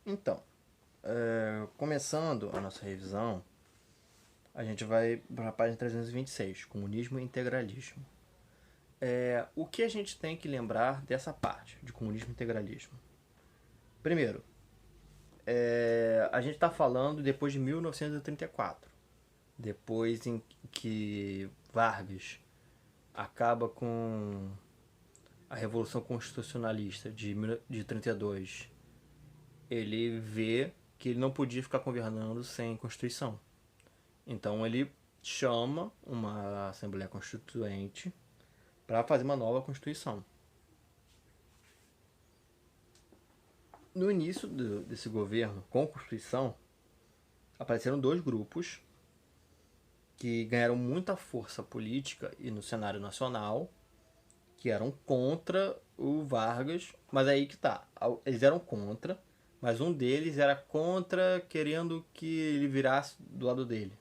Então, começando a nossa revisão, a gente vai para a página 326, comunismo e integralismo. O que a gente tem que lembrar dessa parte de comunismo e integralismo? Primeiro, a gente está falando depois de 1934, depois em que Vargas acaba com a Revolução Constitucionalista de 32. Ele vê que ele não podia ficar governando sem Constituição. Então ele chama uma Assembleia Constituinte para fazer uma nova Constituição. No início desse governo com Constituição, apareceram dois grupos que ganharam muita força política e no cenário nacional, que eram contra o Vargas, mas aí que tá, eles eram contra, mas um deles era contra querendo que ele virasse do lado dele.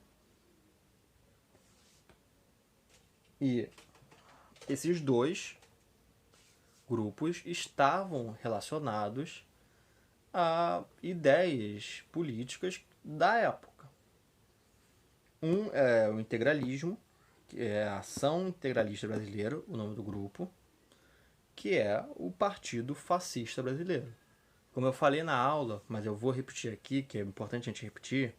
E esses dois grupos estavam relacionados a ideias políticas da época. Um é o integralismo, que é a Ação Integralista Brasileira, o nome do grupo, que é o Partido Fascista Brasileiro. Como eu falei na aula, mas eu vou repetir aqui, que é importante a gente repetir,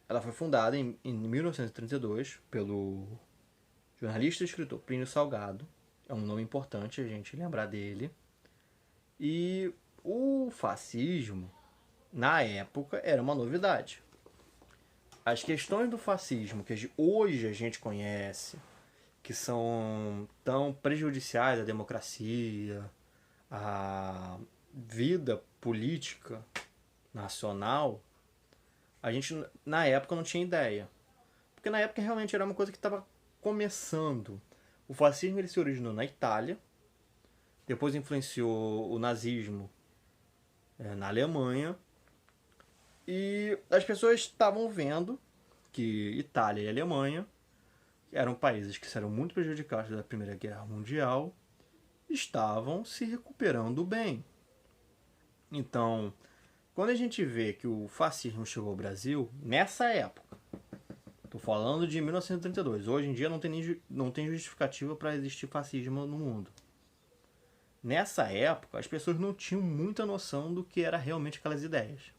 ela foi fundada em 1932 pelo jornalista e escritor Plínio Salgado. É um nome importante a gente lembrar dele. E o fascismo, na época, era uma novidade. As questões do fascismo que hoje a gente conhece, que são tão prejudiciais à democracia, à vida política nacional, a gente na época não tinha ideia. Porque na época realmente era uma coisa que estava começando. O fascismo ele se originou na Itália, depois influenciou o nazismo na Alemanha, e as pessoas estavam vendo que Itália e Alemanha eram países que eram muito prejudicados da Primeira Guerra Mundial, estavam se recuperando bem. Então, quando a gente vê que o fascismo chegou ao Brasil, nessa época, estou falando de 1932, hoje em dia não tem justificativa para existir fascismo no mundo. Nessa época, as pessoas não tinham muita noção do que era realmente aquelas ideias.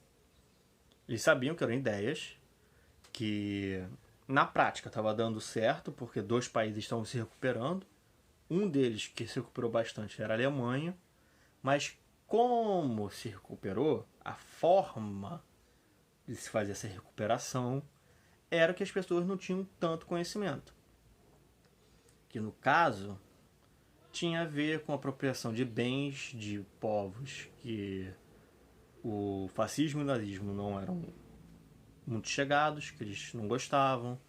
Eles sabiam que eram ideias que na prática estava dando certo, porque dois países estavam se recuperando. Um deles que se recuperou bastante era a Alemanha, mas como se recuperou, a forma de se fazer essa recuperação era que as pessoas não tinham tanto conhecimento. Que no caso tinha a ver com a apropriação de bens de povos que o fascismo e o nazismo não eram muito chegados, que eles não gostavam.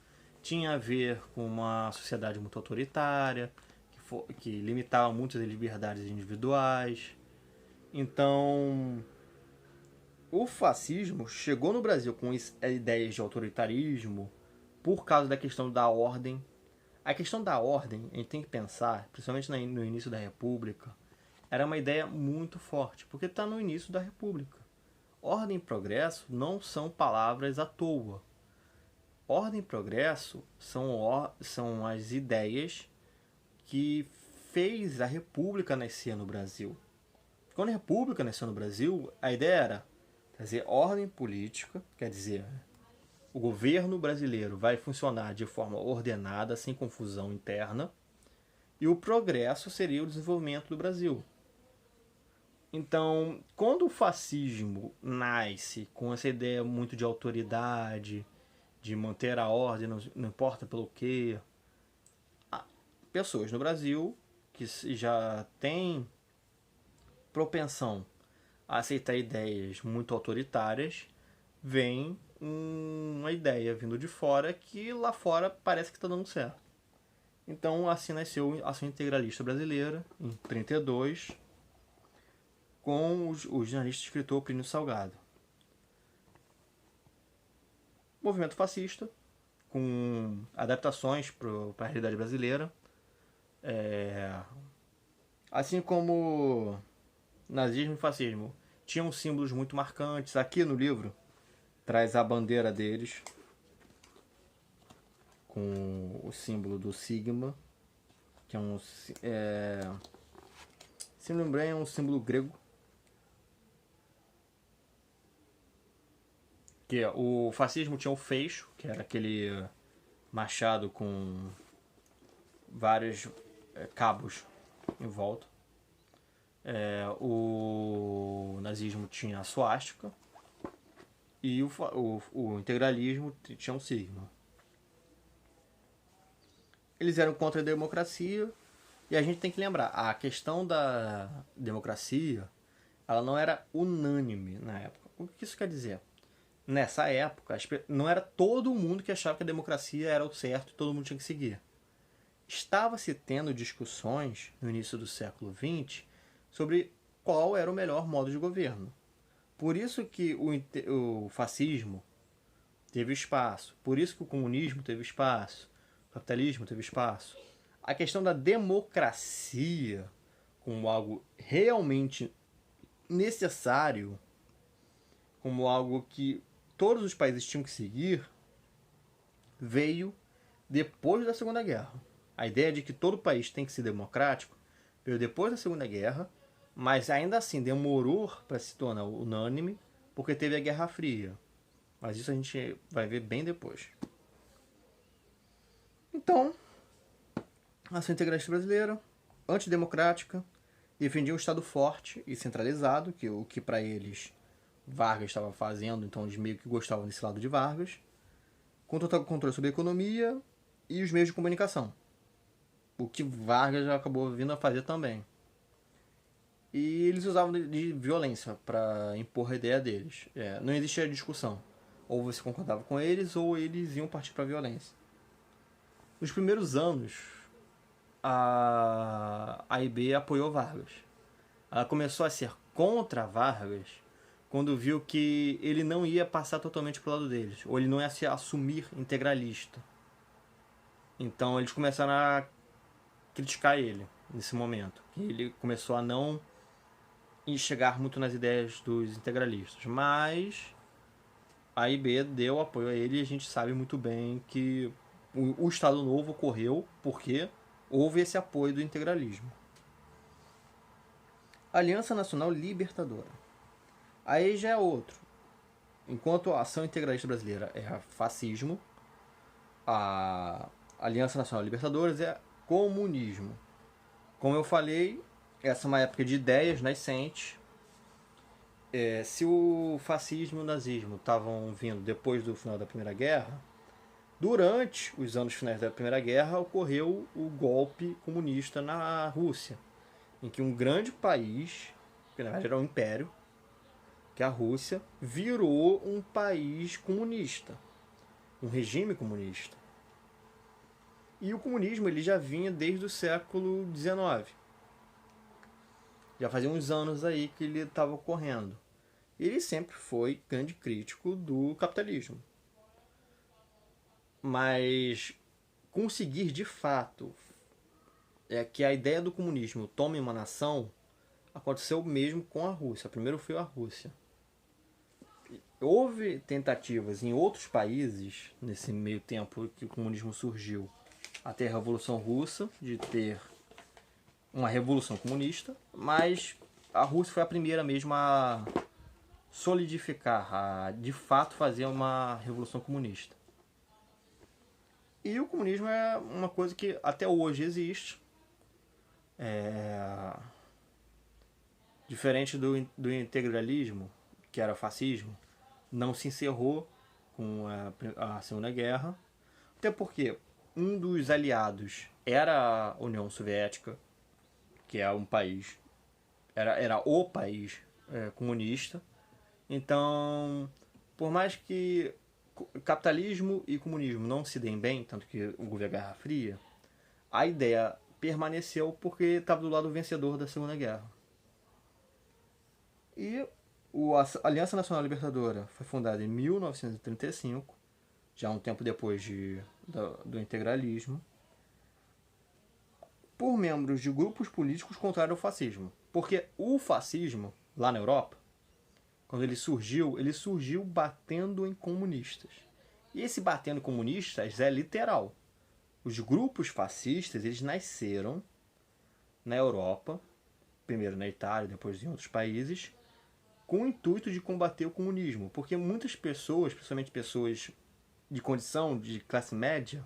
Tinha a ver com uma sociedade muito autoritária, que limitava muito as liberdades individuais. Então, o fascismo chegou no Brasil com ideias de autoritarismo por causa da questão da ordem. A questão da ordem, a gente tem que pensar, principalmente no início da República, era uma ideia muito forte, porque está no início da República. Ordem e progresso não são palavras à toa. Ordem e progresso são as ideias que fez a República nascer no Brasil. Quando a República nasceu no Brasil, a ideia era trazer ordem política, quer dizer, o governo brasileiro vai funcionar de forma ordenada, sem confusão interna, e o progresso seria o desenvolvimento do Brasil. Então, quando o fascismo nasce com essa ideia muito de autoridade, de manter a ordem, não importa pelo que, pessoas no Brasil que já têm propensão a aceitar ideias muito autoritárias, veem uma ideia vindo de fora que lá fora parece que está dando certo. Então assim nasceu a Ação Integralista Brasileira, em 1932, com o jornalista e escritor Plínio Salgado. Movimento fascista, com adaptações para a realidade brasileira. Assim como nazismo e fascismo tinham símbolos muito marcantes. Aqui no livro traz a bandeira deles com o símbolo do sigma, que é um, se não me engano, é um símbolo grego. Que o fascismo tinha o feixo, que era aquele machado com vários cabos em volta. O nazismo tinha a suástica e o integralismo tinha um sigma. Eles eram contra a democracia e a gente tem que lembrar, a questão da democracia, ela não era unânime na época. O que isso quer dizer? Nessa época, não era todo mundo que achava que a democracia era o certo e todo mundo tinha que seguir. Estava-se tendo discussões no início do século XX sobre qual era o melhor modo de governo. Por isso que o fascismo teve espaço, por isso que o comunismo teve espaço, o capitalismo teve espaço. A questão da democracia como algo realmente necessário, como algo que todos os países tinham que seguir, veio depois da Segunda Guerra. A ideia de que todo país tem que ser democrático veio depois da Segunda Guerra, mas ainda assim demorou para se tornar unânime, porque teve a Guerra Fria. Mas isso a gente vai ver bem depois. Então, a ação integralista brasileira, antidemocrática, defendia um Estado forte e centralizado, que o que para eles Vargas estava fazendo, então eles meio que gostavam desse lado de Vargas, com total controle sobre a economia e os meios de comunicação, o que Vargas já acabou vindo a fazer também. E eles usavam de violência para impor a ideia deles. Não existia discussão. Ou você concordava com eles, ou eles iam partir para a violência. Nos primeiros anos, a AIB apoiou Vargas. Ela começou a ser contra Vargas quando viu que ele não ia passar totalmente pro lado deles, ou ele não ia se assumir integralista. Então eles começaram a criticar ele nesse momento. Ele começou a não chegar muito nas ideias dos integralistas. Mas a AIB deu apoio a ele e a gente sabe muito bem que o Estado Novo ocorreu porque houve esse apoio do integralismo. Aliança Nacional Libertadora. Aí já é outro. Enquanto a ação integralista brasileira é fascismo, a Aliança Nacional Libertadores é comunismo. Como eu falei, essa é uma época de ideias nascentes. Se o fascismo e o nazismo estavam vindo depois do final da Primeira Guerra, durante os anos finais da Primeira Guerra ocorreu o golpe comunista na Rússia, em que um grande país, que na verdade era um império, que a Rússia, virou um país comunista, um regime comunista. E o comunismo ele já vinha desde o século XIX. Já fazia uns anos aí que ele estava ocorrendo. Ele sempre foi grande crítico do capitalismo. Mas conseguir de fato que a ideia do comunismo tome uma nação aconteceu mesmo com a Rússia. Primeiro foi a Rússia. Houve tentativas em outros países, nesse meio tempo que o comunismo surgiu, até a Revolução Russa, de ter uma revolução comunista, mas a Rússia foi a primeira mesmo a solidificar, a de fato fazer uma revolução comunista. E o comunismo é uma coisa que até hoje existe. Diferente do integralismo, que era fascismo, não se encerrou com a Segunda Guerra, até porque um dos aliados era a União Soviética, que é um país, era o país comunista. Então, por mais que capitalismo e comunismo não se deem bem, tanto que houve a Guerra Fria, a ideia permaneceu porque estava do lado vencedor da Segunda Guerra. E a Aliança Nacional Libertadora foi fundada em 1935, já um tempo depois do integralismo, por membros de grupos políticos contrários ao fascismo. Porque o fascismo, lá na Europa, quando ele surgiu batendo em comunistas. E esse batendo em comunistas é literal. Os grupos fascistas, eles nasceram na Europa, primeiro na Itália, depois em outros países, com o intuito de combater o comunismo. Porque muitas pessoas, principalmente pessoas de condição de classe média,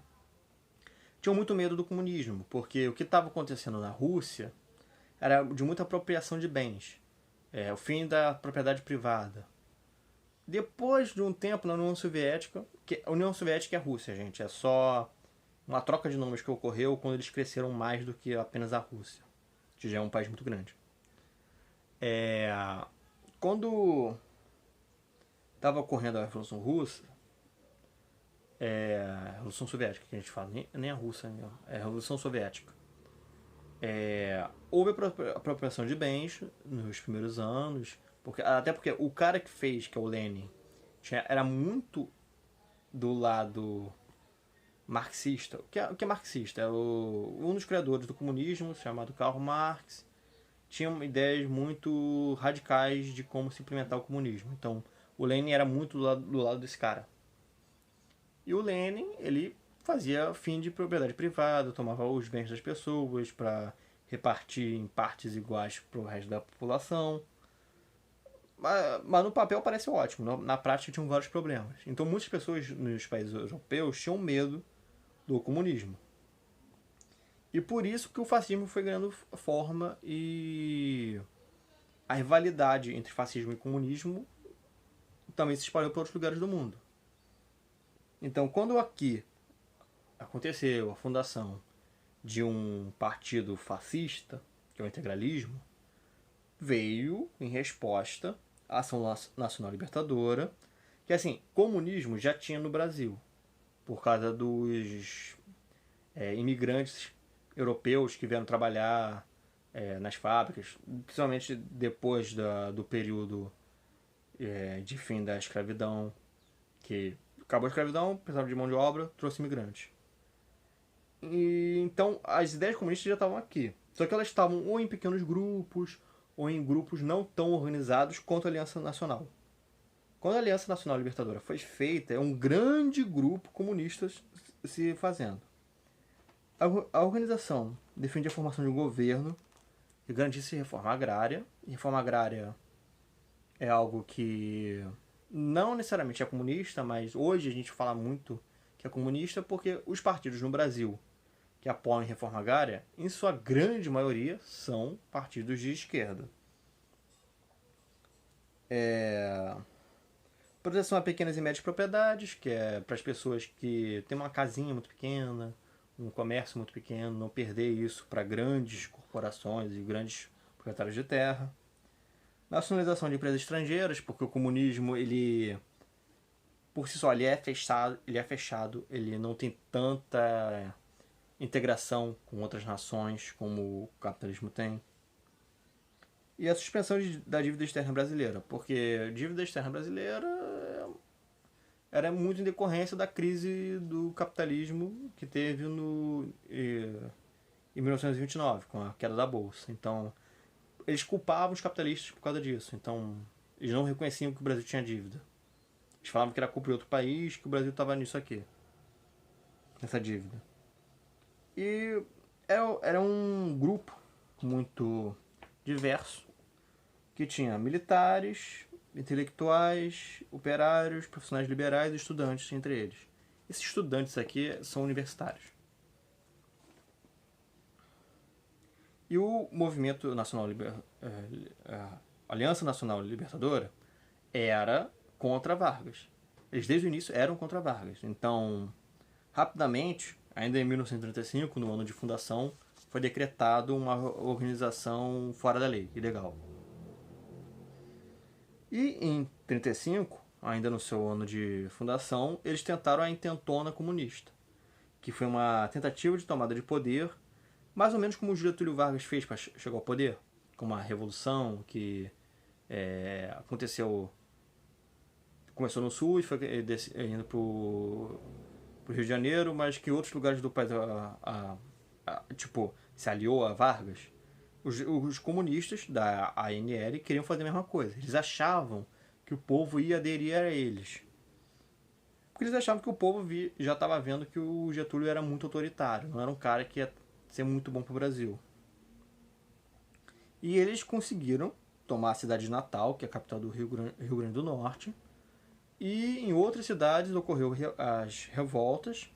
tinham muito medo do comunismo, porque o que estava acontecendo na Rússia era de muita apropriação de bens, o fim da propriedade privada. Depois de um tempo na União Soviética, que a União Soviética e a Rússia, gente, é só uma troca de nomes que ocorreu quando eles cresceram mais do que apenas a Rússia, que já é um país muito grande. Quando estava ocorrendo a Revolução Russa, a Revolução Soviética que a gente fala, nem a Rússia, é a Revolução Soviética. Houve apropriação de bens nos primeiros anos, até porque o cara que fez, que é o Lenin, era muito do lado marxista. O que é marxista? É um dos criadores do comunismo, chamado Karl Marx, tinha ideias muito radicais de como se implementar o comunismo. Então, o Lenin era muito do lado desse cara. E o Lenin, ele fazia fim de propriedade privada, tomava os bens das pessoas para repartir em partes iguais para o resto da população. Mas no papel parece ótimo, na prática tinham vários problemas. Então muitas pessoas nos países europeus tinham medo do comunismo. E por isso que o fascismo foi ganhando forma e a rivalidade entre fascismo e comunismo também se espalhou para outros lugares do mundo. Então, quando aqui aconteceu a fundação de um partido fascista, que é o integralismo, veio em resposta à Ação Nacional Libertadora, que assim, comunismo já tinha no Brasil, por causa dos imigrantes europeus que vieram trabalhar nas fábricas, principalmente depois do período de fim da escravidão, que acabou a escravidão, precisava de mão de obra, trouxe imigrantes. E, então, as ideias comunistas já estavam aqui. Só que elas estavam ou em pequenos grupos, ou em grupos não tão organizados quanto a Aliança Nacional. Quando a Aliança Nacional Libertadora foi feita, é um grande grupo comunista se fazendo. A organização defendia a formação de um governo que garantisse reforma agrária. E reforma agrária é algo que não necessariamente é comunista, mas hoje a gente fala muito que é comunista porque os partidos no Brasil que apoiam a reforma agrária, em sua grande maioria, são partidos de esquerda. Proteção a pequenas e médias propriedades, que é para as pessoas que têm uma casinha muito pequena, um comércio muito pequeno, não perder isso para grandes corporações e grandes proprietários de terra. Nacionalização de empresas estrangeiras, porque o comunismo, ele por si só, ele é fechado, ele não tem tanta integração com outras nações como o capitalismo tem. E a suspensão da dívida externa brasileira, porque a dívida externa brasileira era muito em decorrência da crise do capitalismo que teve em 1929, com a queda da Bolsa. Então, eles culpavam os capitalistas por causa disso. Então, eles não reconheciam que o Brasil tinha dívida. Eles falavam que era culpa de outro país, que o Brasil estava nisso aqui, nessa dívida. E era um grupo muito diverso, que tinha militares, intelectuais, operários, profissionais liberais e estudantes entre eles. Esses estudantes aqui são universitários. E o Movimento Nacional Aliança Nacional Libertadora era contra Vargas. Eles desde o início eram contra Vargas. Então, rapidamente, ainda em 1935, no ano de fundação, foi decretado uma organização fora da lei, ilegal. E em 1935, ainda no seu ano de fundação, eles tentaram a intentona comunista, que foi uma tentativa de tomada de poder, mais ou menos como o Getúlio Vargas fez para chegar ao poder, com uma revolução que começou no sul e foi indo para o Rio de Janeiro, mas que outros lugares do país, tipo, se aliou a Vargas, os comunistas da ANL queriam fazer a mesma coisa. Eles achavam que o povo ia aderir a eles. Porque eles achavam que o povo já estava vendo que o Getúlio era muito autoritário, não era um cara que ia ser muito bom para o Brasil. E eles conseguiram tomar a cidade de Natal, que é a capital do Rio Grande do Norte, e em outras cidades ocorreu as revoltas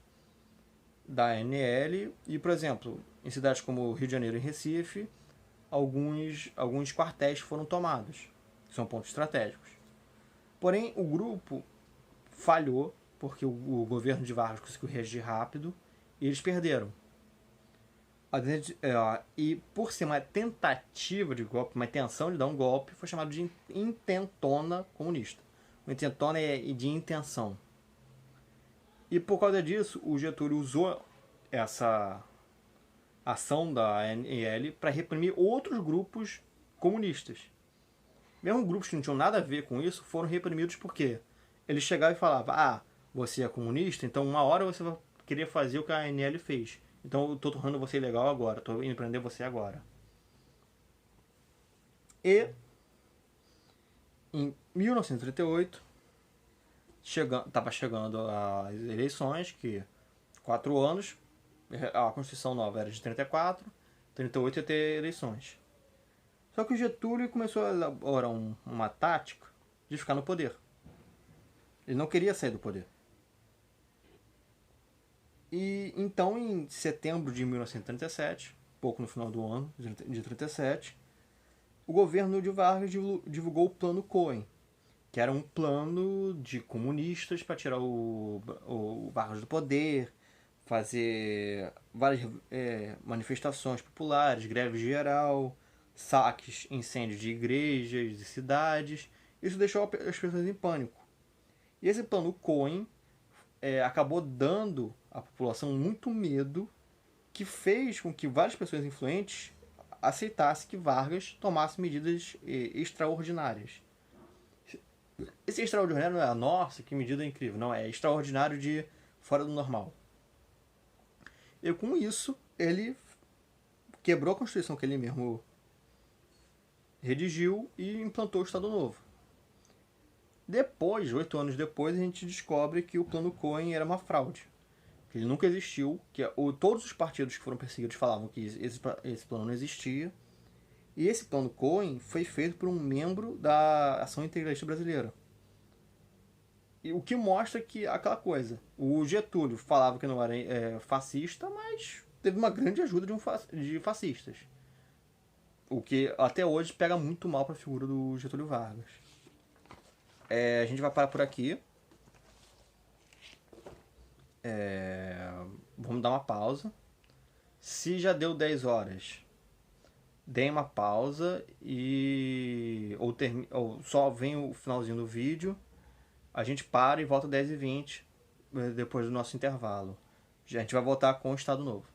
da ANL, e, por exemplo, em cidades como Rio de Janeiro e Recife, alguns quartéis foram tomados, que são pontos estratégicos. Porém, o grupo falhou, porque o governo de Vargas conseguiu reagir rápido, e eles perderam. E por ser uma tentativa de golpe, uma intenção de dar um golpe, foi chamado de intentona comunista. Uma intentona é de intenção. E por causa disso, o Getúlio usou essa ação da ANL para reprimir outros grupos comunistas. Mesmo grupos que não tinham nada a ver com isso foram reprimidos porque ele chegava e falava: você é comunista, então uma hora você vai querer fazer o que a ANL fez. Então eu estou tornando você ilegal agora, estou indo prender você agora. E em 1938 estava chegando as eleições, que 4 anos, a Constituição nova era de 34, 38 ia ter eleições. Só que o Getúlio começou a elaborar uma tática de ficar no poder. Ele não queria sair do poder. E então, em setembro de 1937, pouco no final do ano de 37, o governo de Vargas divulgou o Plano Cohen, que era um plano de comunistas para tirar o Vargas do poder, fazer várias manifestações populares, greve geral, saques, incêndios de igrejas e cidades. Isso deixou as pessoas em pânico. E esse Plano Cohen acabou dando à população muito medo, que fez com que várias pessoas influentes aceitassem que Vargas tomasse medidas extraordinárias. Esse extraordinário não é nossa, que medida incrível. Não, é extraordinário de fora do normal. E com isso, ele quebrou a Constituição que ele mesmo redigiu e implantou o Estado Novo. Depois, 8 anos depois, a gente descobre que o Plano Cohen era uma fraude. Que ele nunca existiu, que todos os partidos que foram perseguidos falavam que esse plano não existia. E esse Plano Cohen foi feito por um membro da Ação Integralista Brasileira. E o que mostra que aquela coisa, o Getúlio falava que não era fascista, mas teve uma grande ajuda de fascistas. O que até hoje pega muito mal para a figura do Getúlio Vargas. A gente vai parar por aqui. Vamos dar uma pausa. Se já deu 10 horas, deem uma pausa ou só vem o finalzinho do vídeo. A gente para e volta 10h20 depois do nosso intervalo. A gente vai voltar com o Estado Novo.